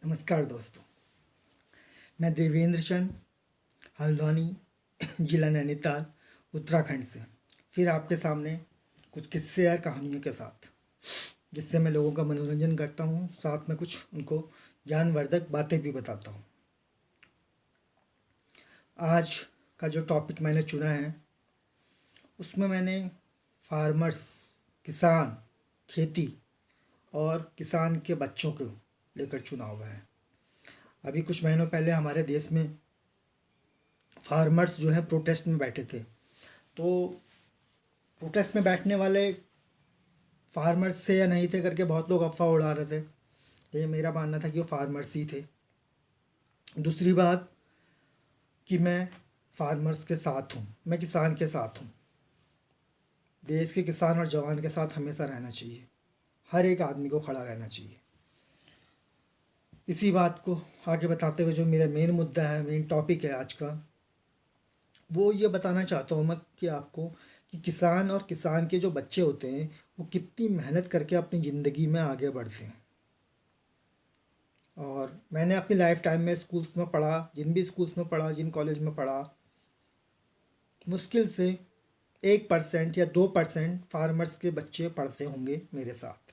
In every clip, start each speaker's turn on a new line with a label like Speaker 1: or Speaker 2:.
Speaker 1: नमस्कार दोस्तों। मैं देवेंद्र चंद हल्द्वानी जिला नैनीताल उत्तराखंड से फिर आपके सामने कुछ किस्से या कहानियों के साथ, जिससे मैं लोगों का मनोरंजन करता हूँ, साथ में कुछ उनको ज्ञानवर्धक बातें भी बताता हूँ। आज का जो टॉपिक मैंने चुना है उसमें मैंने फार्मर्स, किसान, खेती और किसान के बच्चों को लेकर चुना हुआ है। अभी कुछ महीनों पहले हमारे देश में फार्मर्स जो हैं प्रोटेस्ट में बैठे थे। तो प्रोटेस्ट में बैठने वाले फार्मर्स थे या नहीं थे करके बहुत लोग अफवाह उड़ा रहे थे। ये मेरा मानना था कि वो फार्मर्स ही थे। दूसरी बात कि मैं फार्मर्स के साथ हूँ, मैं किसान के साथ हूँ। देश के किसान और जवान के साथ हमेशा रहना चाहिए, हर एक आदमी को खड़ा रहना चाहिए। इसी बात को आगे बताते हुए जो मेरा मेन मुद्दा है, मेन टॉपिक है आज का, वो ये बताना चाहता हूँ मैं कि आपको कि किसान और किसान के जो बच्चे होते हैं वो कितनी मेहनत करके अपनी ज़िंदगी में आगे बढ़ते हैं। और मैंने अपनी लाइफ टाइम में स्कूल्स में पढ़ा, जिन भी स्कूल्स में पढ़ा, जिन कॉलेज में पढ़ा, मुश्किल से 1% या 2% फार्मर्स के बच्चे पढ़ते होंगे मेरे साथ,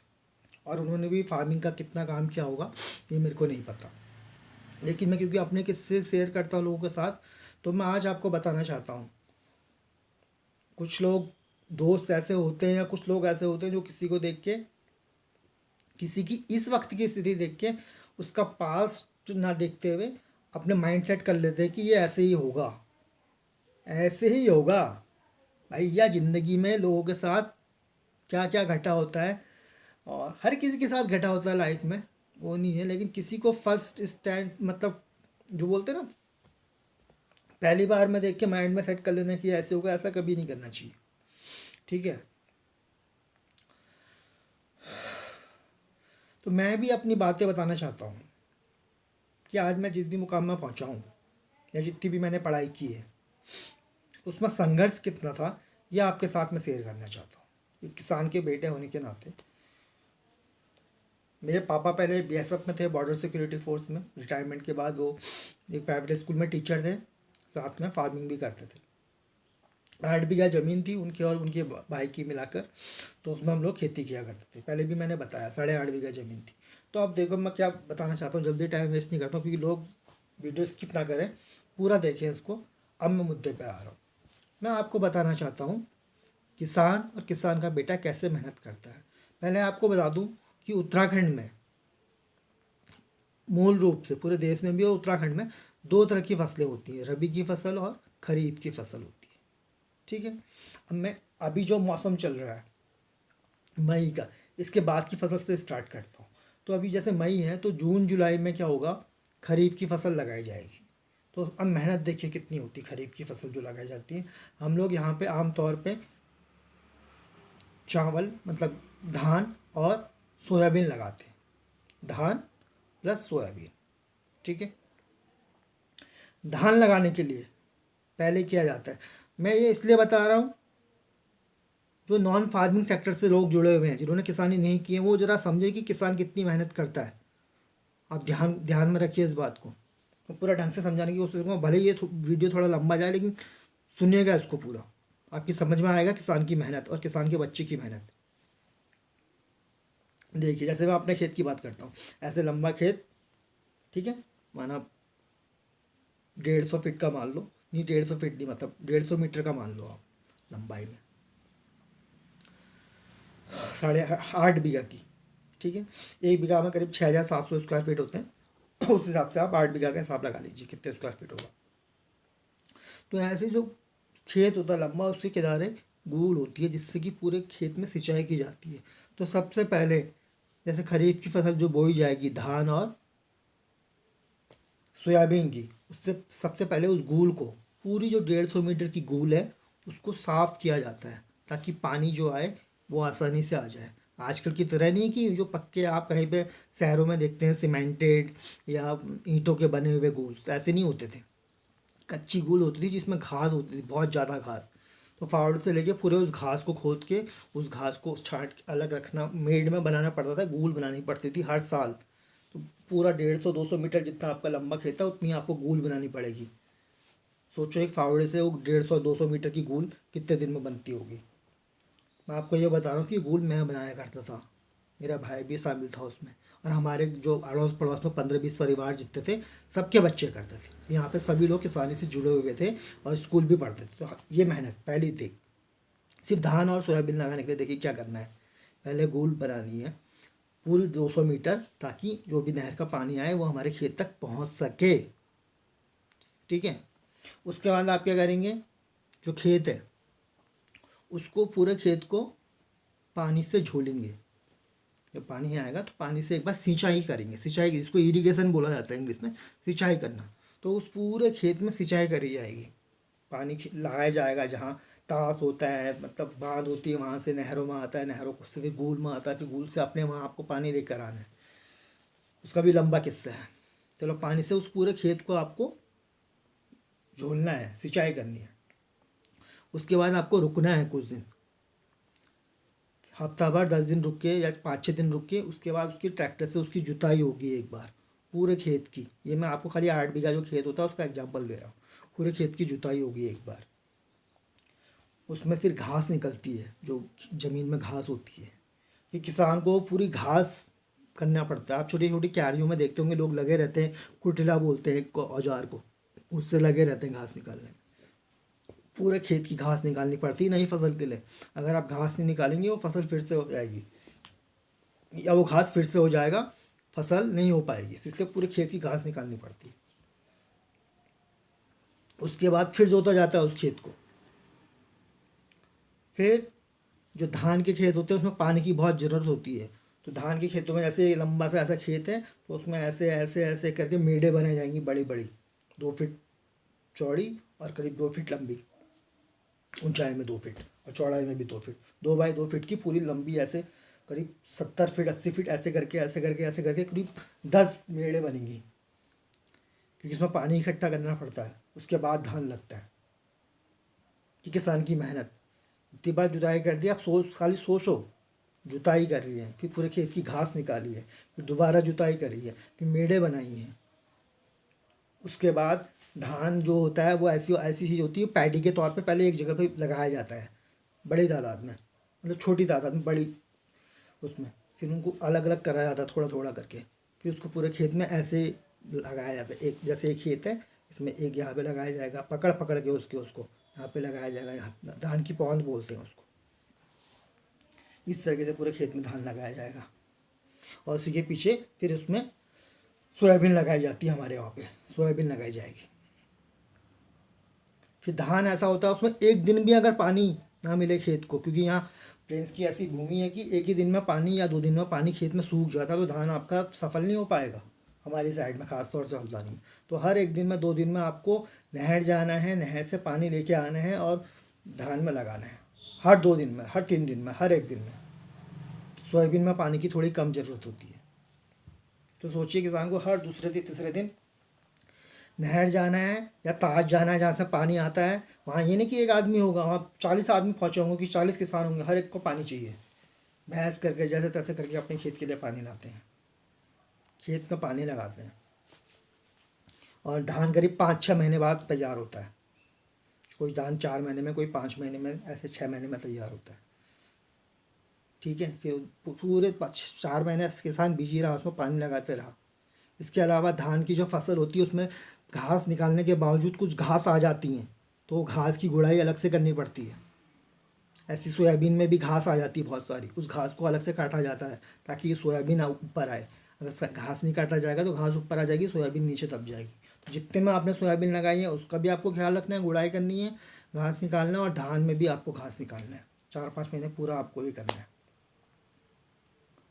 Speaker 1: और उन्होंने भी फार्मिंग का कितना काम किया होगा ये मेरे को नहीं पता। लेकिन मैं क्योंकि अपने किस्से शेयर करता हूँ लोगों के साथ, तो मैं आज आपको बताना चाहता हूँ। कुछ लोग दोस्त ऐसे होते हैं या कुछ लोग ऐसे होते हैं जो किसी को देख के, किसी की इस वक्त की स्थिति देख के उसका पास्ट ना देखते हुए अपने माइंड सेट कर लेते हैं कि ये ऐसे ही होगा, ऐसे ही होगा। भैया ज़िंदगी में लोगों के साथ क्या क्या घटा होता है, और हर किसी के साथ घटा होता है लाइफ में, वो नहीं है। लेकिन किसी को फर्स्ट स्टैंड मतलब जो बोलते हैं ना, पहली बार में देख के माइंड में सेट कर लेना कि ऐसे होगा, ऐसा कभी नहीं करना चाहिए। ठीक है। तो मैं भी अपनी बातें बताना चाहता हूँ कि आज मैं जिस भी मुकाम में पहुँचा हूँ या जितनी भी मैंने पढ़ाई की है उसमें संघर्ष कितना था, यह आपके साथ में शेयर करना चाहता हूँ। एक किसान के बेटे होने के नाते, मेरे पापा पहले बीएसएफ में थे, बॉर्डर सिक्योरिटी फोर्स में। रिटायरमेंट के बाद वो एक प्राइवेट स्कूल में टीचर थे, साथ में फार्मिंग भी करते थे। 8 बीघा ज़मीन थी उनकी और उनके भाई की मिलाकर, तो उसमें हम लोग खेती किया करते थे। पहले भी मैंने बताया 8.5 बीघा ज़मीन थी। तो अब देखो मैं क्या बताना चाहता हूँ, जल्दी टाइम वेस्ट नहीं करता हूँ क्योंकि लोग वीडियो स्किप ना करें, पूरा देखें इसको। अब मैं मुद्दे पे आ रहा हूँ। मैं आपको बताना चाहता हूँ किसान और किसान का बेटा कैसे मेहनत करता है। पहले आपको बता दूँ कि उत्तराखंड में, मूल रूप से पूरे देश में भी और उत्तराखंड में, 2 तरह की फसलें होती हैं, रबी की फसल और खरीफ की फसल होती है। ठीक है। अब मैं अभी जो मौसम चल रहा है मई का, इसके बाद की फसल से स्टार्ट करता हूँ। तो अभी जैसे मई है तो जून जुलाई में क्या होगा, खरीफ की फसल लगाई जाएगी। तो अब मेहनत देखिए कितनी होती है खरीफ की फसल जो लगाई जाती है। हम लोग यहाँ पे आम तौर पे चावल मतलब धान और सोयाबीन लगाते हैं, धान प्लस सोयाबीन। ठीक है। धान लगाने के लिए पहले किया जाता है, मैं ये इसलिए बता रहा हूँ, जो नॉन फार्मिंग सेक्टर से लोग जुड़े हुए हैं, जिन्होंने किसानी नहीं की है, वो ज़रा समझे कि किसान कितनी मेहनत करता है। आप ध्यान ध्यान में रखिए इस बात को। मैं पूरा ढंग से समझाने की कोशिश करूँगा, भले ये वीडियो थोड़ा लंबा जाए, लेकिन सुनिएगा इसको पूरा, आपकी समझ में आएगा किसान की मेहनत और किसान के बच्चे की मेहनत। देखिए जैसे मैं अपने खेत की बात करता हूँ, ऐसे लंबा खेत, ठीक है, माना 150 फीट का मान लो, नहीं 150 फीट नहीं, मतलब 150 मीटर का मान लो आप लंबाई में, 8.5 बीघा की। ठीक है। 1 बीघा में करीब 6,700 स्क्वायर फीट होते हैं। उस हिसाब से आप 8 बीघा का हिसाब लगा लीजिए कितने स्क्वायर फीट होगा। तो ऐसे जो खेत होता है लंबा, उसके किनारे गूल होती है जिससे कि पूरे खेत में सिंचाई की जाती है। तो सबसे पहले जैसे खरीफ की फसल जो बोई जाएगी, धान और सोयाबीन की, उससे सबसे पहले उस गूल को, पूरी जो 150 मीटर की गूल है, उसको साफ़ किया जाता है ताकि पानी जो आए वो आसानी से आ जाए। आजकल की तरह नहीं कि जो पक्के आप कहीं पे शहरों में देखते हैं सीमेंटेड या ईंटों के बने हुए गूल, ऐसे नहीं होते थे। कच्ची गूल होती थी जिसमें घास होती थी, बहुत ज़्यादा घास। तो फावड़े से लेके पूरे उस घास को खोद के, उस घास को छांट के अलग रखना, मेड में बनाना पड़ता था, गूल बनानी पड़ती थी हर साल। तो पूरा 150-200 मीटर जितना आपका लंबा खेत है उतनी आपको गूल बनानी पड़ेगी। सोचो एक फावड़े से वो 150-200 मीटर की गूल कितने दिन में बनती होगी। मैं आपको ये बता रहा हूँ कि गूल मैं बनाया करता था, मेरा भाई भी शामिल था उसमें, और हमारे जो अड़ोस पड़ोस में 15-20 परिवार जितने थे सबके बच्चे करते थे। यहाँ पे सभी लोग किसानी से जुड़े हुए थे और स्कूल भी पढ़ते थे। तो ये मेहनत पहली थी। सिर्फ धान और सोयाबीन लगाने के लिए देखिए क्या करना है, पहले गूल बनानी है पूरी 200 मीटर, ताकि जो भी नहर का पानी आए वो हमारे खेत तक पहुँच सके। ठीक है। उसके बाद आप क्या करेंगे, जो खेत है उसको पूरे खेत को पानी से झोलेंगे। जब पानी आएगा तो पानी से एक बार सिंचाई करेंगे, सिंचाई जिसको इरिगेशन बोला जाता है इंग्लिश में, सिंचाई करना। तो उस पूरे खेत में सिंचाई करी जाएगी, पानी लगाया जाएगा जहाँ तास होता है, मतलब बांध होती है, वहाँ से नहरों में आता है, नहरों को से फिर गूल में आता है, फिर गूल से अपने वहाँ आपको पानी लेकर आना है। उसका भी लंबा किस्सा है। चलो, पानी से उस पूरे खेत को आपको झोलना है, सिंचाई करनी है। उसके बाद आपको रुकना है कुछ दिन, हफ्ता भर 10 दिन रुक के या 5-6 दिन रुक के, उसके बाद उसकी ट्रैक्टर से उसकी जुताई होगी एक बार पूरे खेत की। ये मैं आपको खाली 8 बीघा जो खेत होता है उसका एग्जांपल दे रहा हूँ। पूरे खेत की जुताई होगी एक बार। उसमें फिर घास निकलती है, जो ज़मीन में घास होती है, फिर किसान को पूरी घास करना पड़ता है। आप छोटी छोटी क्यारियों में देखते होंगे लोग लगे रहते हैं, कुटिला बोलते हैं औजार को, उससे लगे रहते हैं घास निकालने में। पूरे खेत की घास निकालनी पड़ती है, नहीं फसल के लिए। अगर आप घास नहीं निकालेंगे वो फसल फिर से हो जाएगी, या वो घास फिर से हो जाएगा, फसल नहीं हो पाएगी। इसलिए पूरे खेत की घास निकालनी पड़ती है। उसके बाद फिर जोता जाता है उस खेत को। फिर जो धान के खेत होते हैं उसमें पानी की बहुत ज़रूरत होती है। तो धान के खेतों में जैसे लंबा सा ऐसा खेत है तो उसमें ऐसे ऐसे ऐसे करके मेढ़े बनाई जाएंगी, बड़ी बड़ी, 2 फीट चौड़ी और करीब 2 फीट लंबी, ऊंचाई में 2 फीट और चौड़ाई में भी 2 फीट, 2 बाई 2 फीट की पूरी लंबी, ऐसे करीब 70 फीट 80 फीट, ऐसे करके ऐसे करके ऐसे करके करीब 10 मेढ़े बनेंगी, क्योंकि इसमें पानी इकट्ठा करना पड़ता है। उसके बाद धान लगता है। कि किसान की मेहनत, इतनी बार जुताई कर दी, आप खाली सोचो, जुताई कर रही है, फिर पूरे खेत की घास निकाली है, फिर दोबारा जुताई करी है, फिर मेढ़े बनाई हैं। उसके बाद धान जो होता है वो ऐसी ऐसी चीज़ होती है, पैडी के तौर पे पहले एक जगह पे लगाया जाता है बड़ी तादाद में, मतलब छोटी तादाद में बड़ी, उसमें फिर उनको अलग अलग करा जाता है थोड़ा थोड़ा करके। फिर उसको पूरे खेत में ऐसे लगाया जाता है, एक जैसे एक खेत है इसमें एक यहाँ पे लगाया जाएगा, पकड़ पकड़ के उसको यहाँ पे लगाया जाएगा, यहाँ धान की पौंद बोलते हैं उसको। इस तरीके से पूरे खेत में धान लगाया जाएगा। और उसी के पीछे फिर उसमें सोयाबीन लगाई जाती है, हमारे वहाँ पे सोयाबीन लगाई जाएगी। फिर धान ऐसा होता है उसमें एक दिन भी अगर पानी ना मिले खेत को, क्योंकि यहाँ प्लेन्स की ऐसी भूमि है कि एक ही दिन में पानी या 2 दिन में पानी खेत में सूख जाता है, तो धान आपका सफल नहीं हो पाएगा। हमारी साइड में ख़ास तौर से हल्द्वानी में तो हर एक दिन में 2 दिन में आपको नहर जाना है, नहर से पानी लेके आना है और धान में लगाना है। हर 2 दिन में, हर 3 दिन में, हर एक दिन में। सोयाबीन में पानी की थोड़ी कम ज़रूरत होती है, तो सोचिए किसान को हर दूसरे दिन तीसरे दिन नहर जाना है या ताज जाना है जहाँ से पानी आता है। वहाँ ये नहीं कि एक आदमी होगा, वहाँ 40 आदमी पहुँचे होंगे कि 40 किसान होंगे, हर एक को पानी चाहिए। भैंस करके जैसे तैसे करके अपने खेत के लिए पानी लाते हैं, खेत में पानी लगाते हैं। और धान करीब 5-6 महीने बाद तैयार होता है। कोई धान 4 महीने में, कोई 5 महीने में, ऐसे 6 महीने में तैयार होता है। ठीक है। फिर पूरे 4 महीने किसान बिजी रहा, उसमें पानी लगाते रहा। इसके अलावा धान की जो फसल होती है उसमें घास निकालने के बावजूद कुछ घास आ जाती हैं, तो घास की गुड़ाई अलग से करनी पड़ती है। ऐसी सोयाबीन में भी घास आ जाती है बहुत सारी, उस घास को अलग से काटा जाता है ताकि ये सोयाबीन ऊपर आए। अगर घास नहीं काटा जाएगा तो घास ऊपर आ जाएगी, सोयाबीन नीचे दब जाएगी। तो जितने में आपने सोयाबीन लगाई है उसका भी आपको ख्याल रखना है, गुड़ाई करनी है, घास निकालना है, और धान में भी आपको घास निकालना है। 4-5 महीने पूरा आपको ये करना है।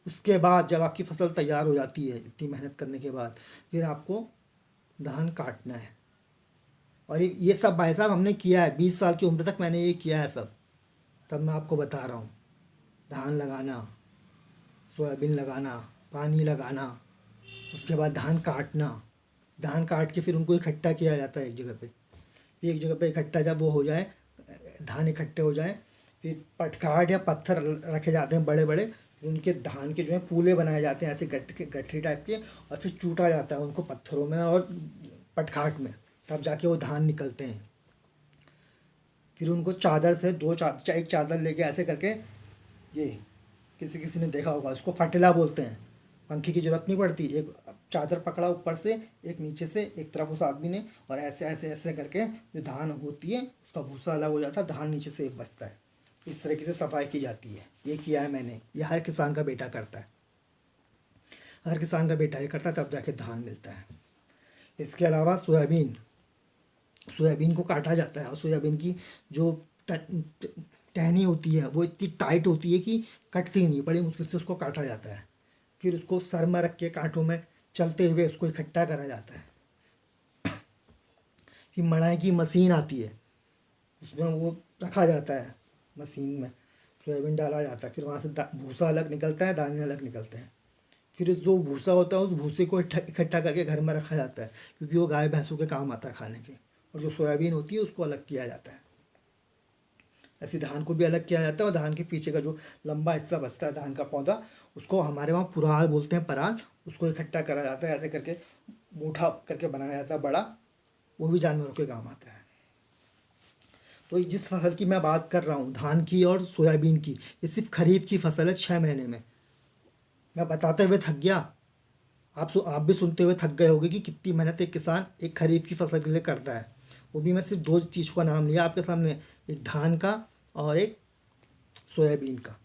Speaker 1: उसके बाद जब आपकी फसल तैयार हो जाती है इतनी मेहनत करने के बाद, फिर आपको धान काटना है। और ये सब भाई साहब हमने किया है, 20 साल की उम्र तक मैंने ये किया है सब, तब मैं आपको बता रहा हूँ। धान लगाना, सोयाबीन लगाना, पानी लगाना, उसके बाद धान काटना, धान काट के फिर उनको इकट्ठा किया जाता है एक जगह पे। फिर एक जगह पे इकट्ठा जब वो हो जाए, धान इकट्ठे हो जाए, फिर पटकाट या पत्थर रखे जाते हैं बड़े बड़े, फिर उनके धान के जो है पूले बनाए जाते हैं ऐसे गठरी टाइप के, और फिर चूटा जाता है उनको पत्थरों में और पटखाट में, तब जाके वो धान निकलते हैं। फिर उनको चादर से एक चादर लेके ऐसे करके, ये किसी किसी ने देखा होगा, उसको फटेला बोलते हैं। पंखे की ज़रूरत नहीं पड़ती, एक चादर पकड़ा ऊपर से, एक नीचे से, एक तरफ उस आदमी ने, और ऐसे ऐसे ऐसे करके जो धान होती है उसका भूसा अलग हो जाता है, धान नीचे से बचता है। इस तरीके से सफाई की जाती है। ये किया है मैंने, ये हर किसान का बेटा करता है, हर किसान का बेटा ये करता है, तब जाके धान मिलता है। इसके अलावा सोयाबीन को काटा जाता है, और सोयाबीन की जो टहनी होती है वो इतनी टाइट होती है कि कटती नहीं, बड़ी मुश्किल से उसको काटा जाता है। फिर उसको सर में रख के कांटों में चलते हुए उसको इकट्ठा करा जाता है। फिर मड़ाई की मशीन आती है, उसमें वो रखा जाता है, मशीन में सोयाबीन डाला जाता है, फिर वहाँ से भूसा अलग निकलता है, दाने अलग निकलते हैं। फिर जो भूसा होता है उस भूसे को इकट्ठा करके घर में रखा जाता है, क्योंकि वो गाय भैंसों के काम आता है खाने के। और जो सोयाबीन होती है उसको अलग किया जाता है। ऐसे धान को भी अलग किया जाता है, और धान के पीछे का जो लंबा हिस्सा बचता है धान का पौधा, उसको हमारे वहाँ पुराल बोलते हैं, पराल, उसको इकट्ठा करा जाता है, ऐसे करके मूठा करके बनाया जाता है बड़ा, वो भी जानवरों के काम आता है। तो जिस फसल की मैं बात कर रहा हूँ, धान की और सोयाबीन की, ये सिर्फ खरीफ की फसल है 6 महीने में। मैं बताते हुए थक गया, आप भी सुनते हुए थक गए होंगे कि कितनी मेहनत एक किसान एक खरीफ की फसल के लिए करता है। वो भी मैं सिर्फ 2 चीज़ का नाम लिया आपके सामने, एक धान का और एक सोयाबीन का।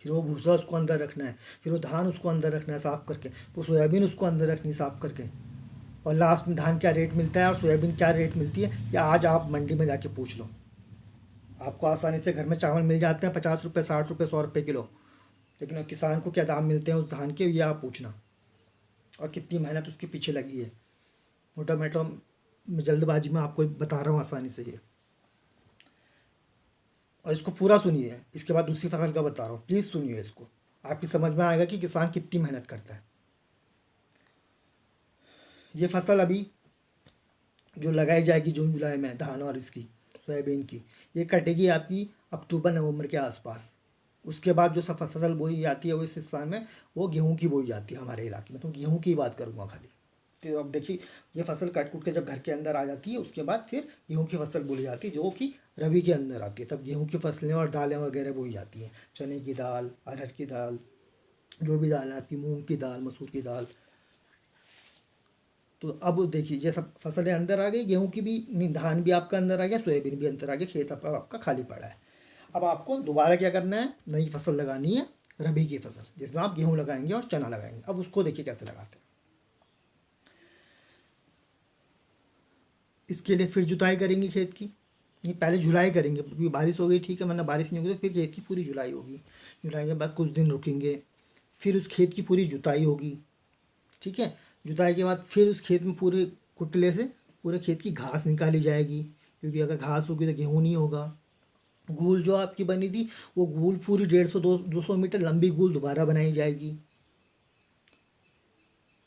Speaker 1: फिर वो भूसा उसको अंदर रखना है, फिर वो धान उसको अंदर रखना है साफ़ करके, वो सोयाबीन उसको अंदर रखनी है साफ़ करके, और लास्ट में धान क्या रेट मिलता है और सोयाबीन क्या रेट मिलती है, या आज आप मंडी में जाके पूछ लो। आपको आसानी से घर में चावल मिल जाते हैं 50 रुपये, 60 रुपये, 100 रुपये किलो, लेकिन किसान को क्या दाम मिलते हैं उस धान के, ये आप पूछना, और कितनी मेहनत उसके पीछे लगी है। मोटा मोटा मैं जल्दबाजी में आपको बता रहा हूँ आसानी से ये, और इसको पूरा सुनिए, इसके बाद दूसरी फसल का बता रहा हूँ, प्लीज़ सुनिए इसको, आपकी समझ में आएगा कि किसान कितनी मेहनत करता है। ये फसल अभी जो लगाई जाएगी जून जुलाई में, धान और इसकी सोयाबीन की, ये कटेगी आपकी अक्टूबर नवंबर के आसपास। उसके बाद जो सब फसल बोई जाती है वो इस स्थान में, वो गेहूं की बोई जाती है हमारे इलाके में, तो गेहूं की बात करूँगा खाली। तो अब देखिए, ये फसल कट कुट के जब घर के अंदर आ जाती है, उसके बाद फिर गेहूं की फसल बोई जाती है, जो कि रबी के अंदर आती है। तब गेहूं की फसलें और दालें वगैरह बोई जाती हैं, चने की दाल, अरहर की दाल, जो भी दाल है आपकी, मूंग की दाल, मसूर की दाल। तो अब देखिए, ये सब फसलें अंदर आ गई, गेहूं की भी नहीं, धान भी आपका अंदर आ गया, सोयाबीन भी अंदर आ गया, खेत अब आपका खाली पड़ा है। अब आपको दोबारा क्या करना है, नई फसल लगानी है, रबी की फसल, जिसमें आप गेहूं लगाएंगे और चना लगाएंगे। अब उसको देखिए कैसे लगाते हैं। इसके लिए फिर जुताई करेंगे खेत की, नहीं पहले जुलाई करेंगे, क्योंकि बारिश हो गई ठीक है, वरना बारिश नहीं होगी तो फिर खेत की पूरी जुलाई होगी। जुलाई के बाद कुछ दिन रुकेंगे, फिर उस खेत की पूरी जुताई होगी, ठीक है। जुताई के बाद फिर उस खेत में पूरे कुटले से पूरे खेत की घास निकाली जाएगी, क्योंकि अगर घास होगी तो गेहूँ नहीं होगा। गूल जो आपकी बनी थी, वो गूल पूरी 150-200 मीटर लंबी गूल दोबारा बनाई जाएगी।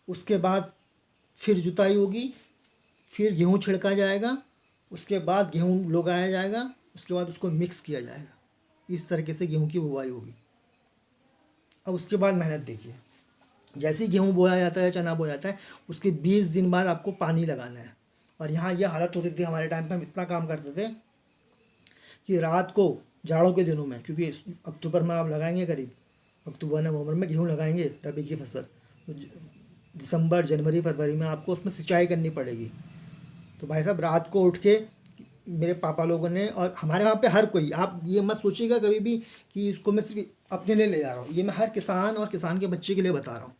Speaker 1: उसके बाद फिर जुताई होगी, फिर गेहूँ छिड़का जाएगा, उसके बाद गेहूँ उगाया जाएगा, उसके बाद उसको मिक्स किया जाएगा। इस तरीके से गेहूँ की बुवाई होगी। अब उसके बाद मेहनत देखिए, जैसे ही गेहूँ बोया जाता है, चना बोया जाता है, उसके 20 दिन बाद आपको पानी लगाना है। और यहाँ ये हालत होती थी हमारे टाइम पे, हम इतना काम करते थे कि रात को, जाड़ों के दिनों में, क्योंकि अक्टूबर में आप लगाएंगे, करीब अक्टूबर नवंबर में गेहूँ लगाएंगे रबी की फसल, तो दिसंबर जनवरी फरवरी में आपको उसमें सिंचाई करनी पड़ेगी। तो भाई साहब रात को उठ के मेरे पापा लोगों ने, और हमारे वहाँ पे हर कोई, आप ये मत सोचिएगा कभी भी कि इसको मैं सिर्फ अपने लिए ले जा रहा हूँ, ये मैं हर किसान और किसान के बच्चे के लिए बता रहा हूँ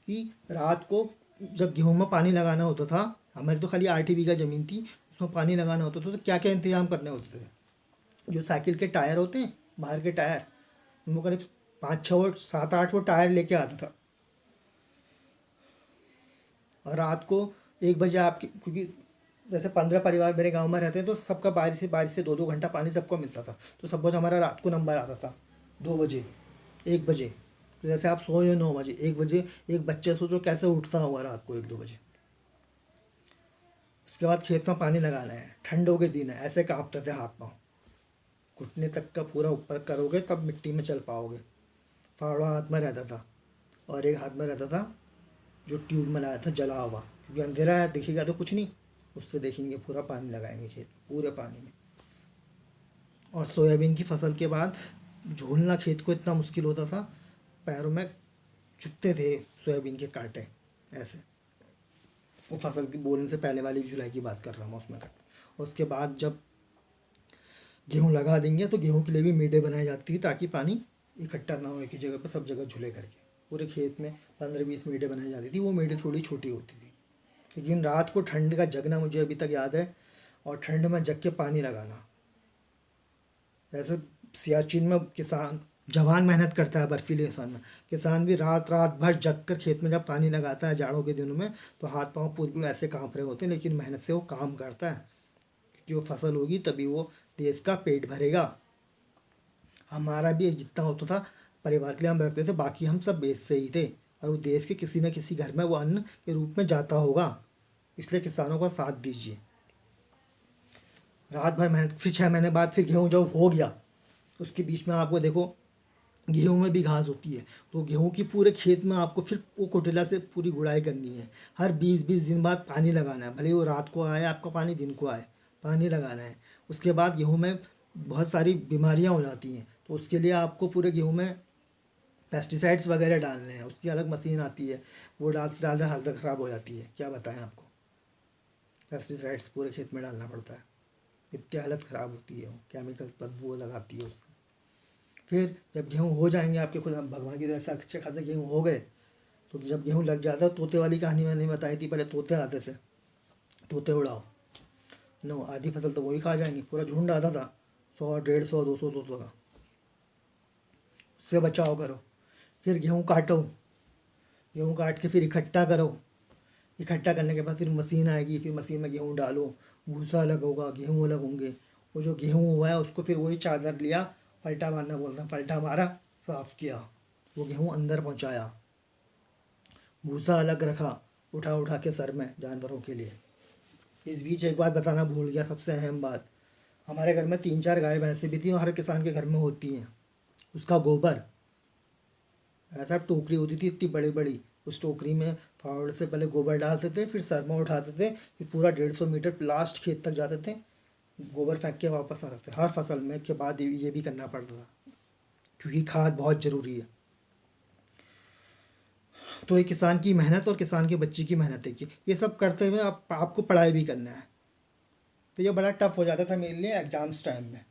Speaker 1: कि रात को जब गेहूँ में पानी लगाना होता था, हमारी तो खाली 8 बीघा ज़मीन थी, उसमें पानी लगाना होता था, तो क्या क्या इंतजाम करने होते थे। जो साइकिल के टायर होते हैं, बाहर के टायर, उनको करीब 5-6 7-8 टायर लेके आता था। और रात को 1 बजे आपकी, क्योंकि जैसे 15 परिवार मेरे गांव में रहते हैं, तो सबका बारिश से 2-2 घंटा पानी सबको मिलता था। तो सपोज हमारा रात को नंबर आता था 2 बजे, 1 बजे, तो जैसे आप सोए हो 9 बजे, 1 बजे एक बच्चे सोचो कैसे उठता होगा रात को 1-2 बजे। उसके बाद खेत में पानी लगाना है, ठंडों के दिन है, ऐसे काँपते थे हाथ पाँव, घुटने तक का पूरा ऊपर करोगे तब मिट्टी में चल पाओगे। फावड़ा हाथ में रहता था और एक हाथ में रहता था जो ट्यूब में लाया था जला हुआ, क्योंकि अंधेरा है दिखेगा तो कुछ नहीं, उससे देखेंगे पूरा पानी लगाएंगे खेत पूरे पानी में। और सोयाबीन की फसल के बाद झोलना खेत को इतना मुश्किल होता था, पैरों में चुभते थे सोयाबीन के कांटे ऐसे। वो फसल की बोने से पहले वाली जुलाई की बात कर रहा हूँ उसमें कट। उसके बाद जब गेहूँ लगा देंगे तो गेहूँ के लिए भी मेढे बनाई जाती है ताकि पानी इकट्ठा ना हो एक ही जगह पर, सब जगह झूले करके पूरे खेत में 15-20 मेढे बनाई जाती थी। वो मेढे थोड़ी छोटी होती थी, लेकिन रात को ठंड का जगना मुझे अभी तक याद है, और ठंड में जग के पानी लगाना। जैसे सियाचिन में किसान जवान मेहनत करता है बर्फीले स्थान में, किसान भी रात रात भर जग कर खेत में जब पानी लगाता है जाड़ों के दिनों में, तो हाथ पाँव पूरे ऐसे काँप रहे होते हैं, लेकिन मेहनत से वो काम करता है कि वो फसल होगी तभी वो देश का पेट भरेगा। हमारा भी जितना होता था परिवार के लिए हम रखते थे, बाकी हम सब बेच से ही थे, और वो देश के किसी न किसी घर में वो अन्न के रूप में जाता होगा। इसलिए किसानों का साथ दीजिए। रात भर मेहनत, फिर 6 महीने बाद फिर गेहूँ जब हो गया, उसके बीच में आपको देखो गेहूँ में भी घास होती है, तो गेहूँ की पूरे खेत में आपको फिर वो कुटेला से पूरी गुड़ाई करनी है। हर 20-20 दिन बाद पानी लगाना है, भले ही वो रात को आए आपका पानी, दिन को आए पानी लगाना है। उसके बाद गेहूँ में बहुत सारी बीमारियाँ हो जाती हैं, तो उसके लिए आपको पूरे गेहूँ में पेस्टिसाइड्स वगैरह डालने हैं, उसकी अलग मशीन आती है, वो डालते डालते हालत ख़राब हो जाती है। क्या बताएं आपको, पेस्टिसाइड्स पूरे खेत में डालना पड़ता है, इतनी हालत ख़राब होती है, वो केमिकल्स बदबू लगाती है उससे। फिर जब गेहूँ हो जाएंगे आपके, खुद हम भगवान की तरह से अच्छे खासे गेहूँ हो गए, तो जब गेहूँ लग जाता है, तोते वाली कहानी मैंने बताई थी, पहले तोते आते थे, तोते उड़ाओ नो, आधी फसल तो वही खा जाएंगे, पूरा झुंड आता था 100, 150, 200 तोतों का, उससे बचाव करो। फिर गेहूँ काटो, गेहूँ काट के फिर इकट्ठा करो, इकट्ठा करने के बाद फिर मशीन आएगी, फिर मशीन में गेहूँ डालो, भूसा अलग होगा, गेहूँ अलग होंगे। वो जो गेहूँ हुआ है उसको फिर वही चादर लिया, पलटा मारना बोलते हैं, पलटा मारा, साफ़ किया, वो गेहूँ अंदर पहुँचाया, भूसा अलग रखा, उठा उठा के सर में जानवरों के लिए। इस बीच एक बात बताना भूल गया, सबसे अहम बात, हमारे घर में 3-4 गाय भैंसें भी थी, और हर किसान के घर में होती हैं। उसका गोबर, ऐसा टोकरी होती थी इतनी बड़ी बड़ी, उस टोकरी में फावड़े से पहले गोबर डालते थे, फिर सर में उठाते थे, फिर पूरा 150 मीटर लास्ट खेत तक जाते थे, गोबर फेंक के वापस आ सकते। हर फसल में के बाद ये भी करना पड़ता था, क्योंकि खाद बहुत ज़रूरी है। तो ये किसान की मेहनत और किसान के बच्चे की मेहनत है कि ये सब करते हुए आपको पढ़ाई भी करना है। तो ये बड़ा टफ हो जाता था मेरे लिए एग्ज़ाम्स टाइम में,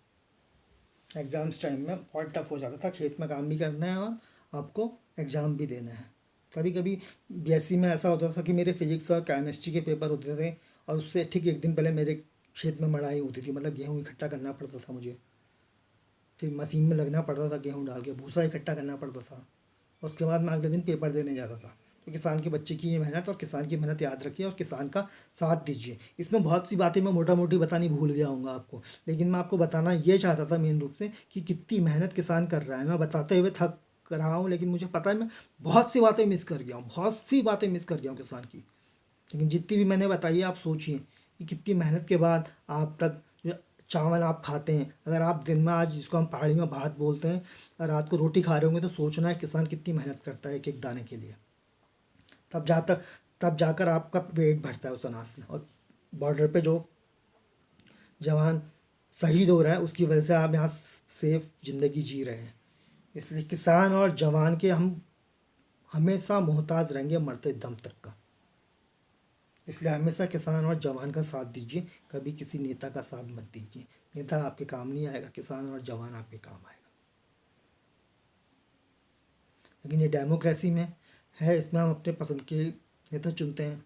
Speaker 1: एग्ज़ाम्स टाइम में बहुत टफ हो जाता था, खेत में काम भी करना है और आपको एग्ज़ाम भी देना है। कभी कभी बीएससी में ऐसा होता था कि मेरे फिजिक्स और केमिस्ट्री के पेपर होते थे, और उससे ठीक एक दिन पहले मेरे खेत में मड़ाई होती थी, मतलब गेहूँ इकट्ठा करना पड़ता था मुझे, फिर मशीन में लगना पड़ता था, गेहूँ डाल के भूसा इकट्ठा करना पड़ता था, उसके बाद मैं अगले दिन पेपर देने जाता था। तो किसान के बच्चे की ये मेहनत, और किसान की मेहनत याद रखिए और किसान का साथ दीजिए। इसमें बहुत सी बातें मैं मोटा मोटी बतानी भूल गया हूँ आपको, लेकिन मैं आपको बताना ये चाहता था मेन रूप से कि कितनी मेहनत किसान कर रहा है। मैं बताते हुए थक रहा हूँ, लेकिन मुझे पता है मैं बहुत सी बातें मिस कर गया हूँ, बहुत सी बातें मिस कर गया हूँ किसान की, लेकिन जितनी भी मैंने बताई है आप सोचिए कि कितनी मेहनत के बाद आप तक जो चावल आप खाते हैं। अगर आप दिन में, आज जिसको हम पहाड़ी में भात बोलते हैं, और रात को रोटी खा रहे होंगे, तो सोचना है किसान कितनी मेहनत करता है एक एक दाने के लिए, तब जाकर तब जाकर आपका पेट भरता है उस अनाज से। और बॉर्डर पे जो जवान शहीद हो रहा है, उसकी वजह से आप यहाँ सेफ ज़िंदगी जी रहे हैं। इसलिए किसान और जवान के हम हमेशा मोहताज रहेंगे मरते दम तक का। इसलिए हमेशा किसान और जवान का साथ दीजिए, कभी किसी नेता का साथ मत दीजिए। नेता आपके काम नहीं आएगा, किसान और जवान आपके काम आएगा। लेकिन ये डेमोक्रेसी में है, इसमें हम अपने पसंद के नेता चुनते हैं।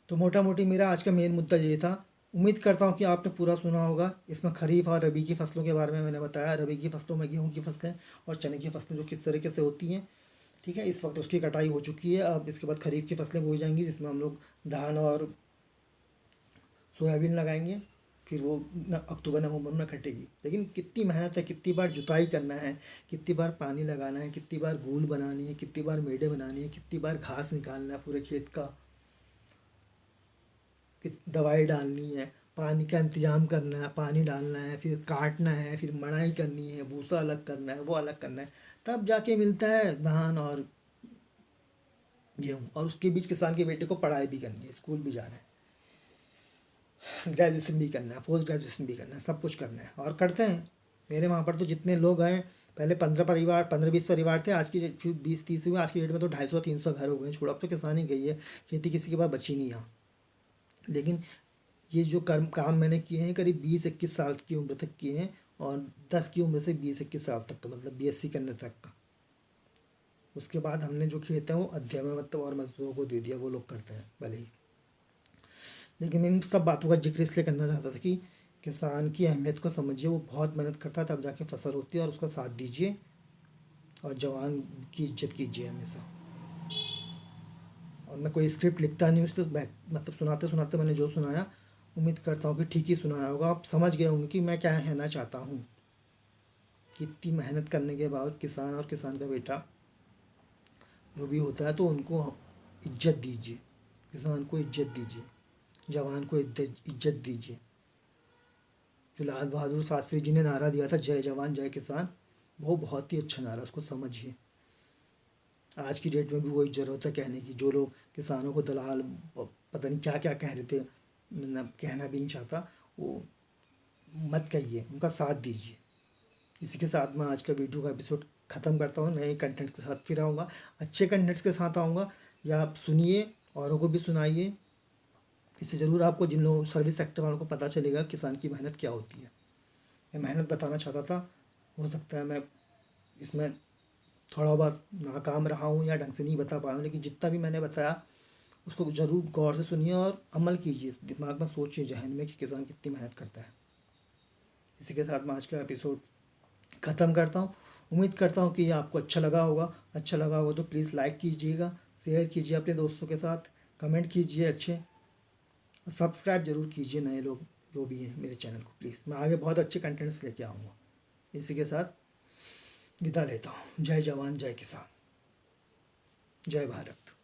Speaker 1: तो मोटा मोटी मेरा आज का मेन मुद्दा ये था। उम्मीद करता हूँ कि आपने पूरा सुना होगा। इसमें खरीफ और रबी की फसलों के बारे में मैंने बताया। रबी की फसलों में गेहूँ की फसलें और चने की फसलें जो किस तरीके से होती हैं, ठीक है। इस वक्त उसकी कटाई हो चुकी है, अब इसके बाद खरीफ की फसलें बोई जाएंगी, जिसमें हम लोग धान और सोयाबीन लगाएंगे। फिर वो अक्टूबर नवंबर में कटेगी। लेकिन कितनी मेहनत है, कितनी बार जुताई करना है, कितनी बार पानी लगाना है, कितनी बार गूल बनानी है, कितनी बार मेढ़े बनानी है, कितनी बार घास निकालना है पूरे खेत का, दवाई डालनी है, पानी का इंतज़ाम करना है, पानी डालना है, फिर काटना है, फिर मड़ाई करनी है, भूसा अलग करना है, वो अलग करना है, तब जाके मिलता है धान और गेहूँ, और उसके बीच किसान के बेटे को पढ़ाई भी करनी है, स्कूल भी जाना है, ग्रेजुएशन भी करना है, पोस्ट ग्रेजुएशन भी करना है, सब कुछ करना है और करते हैं। मेरे वहाँ पर तो जितने लोग हैं, पहले 15-20 परिवार थे, आज की फिर 20-30 हुए, आज की डेट में तो 250-300 घर हो गए छोड़ा, अब तो किसान ही गई है, खेती किसी के पास बची नहीं यहाँ। लेकिन ये जो काम मैंने किए हैं करीब 20-21 साल की उम्र तक किए हैं, और 10 की उम्र से 20-21 साल तक का, मतलब BSc करने तक का। उसके बाद हमने जो खेत है वो अध्यय में मतलब और मजदूरों को दे दिया, वो लोग करते हैं भले ही। लेकिन इन सब बातों का जिक्र इसलिए करना चाहता था कि किसान की अहमियत को समझिए, वो बहुत मेहनत करता है तब जाके फसल होती है, और उसका साथ दीजिए और जवान की इज्जत कीजिए हमेशा। और मैं कोई स्क्रिप्ट लिखता नहीं हूँ, इसलिए मतलब सुनाते सुनाते मैंने जो सुनाया, उम्मीद करता हूँ कि ठीक ही सुनाया होगा, आप समझ गए होंगे कि मैं क्या कहना चाहता हूँ। कि इतनी मेहनत करने के बाद किसान और किसान का बेटा जो भी होता है, तो उनको इज्जत दीजिए, किसान को इज्जत दीजिए, जवान को इज्जत दीजिए। जो लाल बहादुर शास्त्री जी ने नारा दिया था, जय जवान जय किसान, वो बहुत ही अच्छा नारा, उसको समझिए। आज की डेट में भी वही ज़रूरत है कहने की। जो लोग किसानों को दलाल पता नहीं क्या क्या कह रहे थे, मैं कहना भी नहीं चाहता, वो मत कहिए, उनका साथ दीजिए। इसी के साथ मैं आज का वीडियो का एपिसोड ख़त्म करता हूँ। नए कंटेंट्स के साथ फिर आऊँगा, अच्छे कंटेंट्स के साथ आऊँगा, या आप सुनिए, औरों को भी सुनाइए। इससे ज़रूर आपको, जिन लोगों सर्विस सेक्टर वालों को पता चलेगा किसान की मेहनत क्या होती है। मैं मेहनत बताना चाहता था, हो सकता है मैं इसमें थोड़ा बहुत नाकाम रहा हूँ या ढंग से नहीं बता पाया हूँ, लेकिन जितना भी मैंने बताया उसको ज़रूर गौर से सुनिए और अमल कीजिए, दिमाग में सोचिए, जहन में, कि किसान कितनी मेहनत करता है। इसी के साथ मैं आज का एपिसोड ख़त्म करता हूँ। उम्मीद करता हूँ कि ये आपको अच्छा लगा होगा। अच्छा लगा होगा तो प्लीज़ लाइक कीजिएगा, शेयर कीजिए अपने दोस्तों के साथ, कमेंट कीजिए अच्छे, सब्सक्राइब ज़रूर कीजिए नए लोग जो भी हैं मेरे चैनल को प्लीज़। मैं आगे बहुत अच्छे कंटेंट्स लेके आऊँगा। इसी के साथ विदा लेता हूँ। जय जवान जय किसान, जय भारत।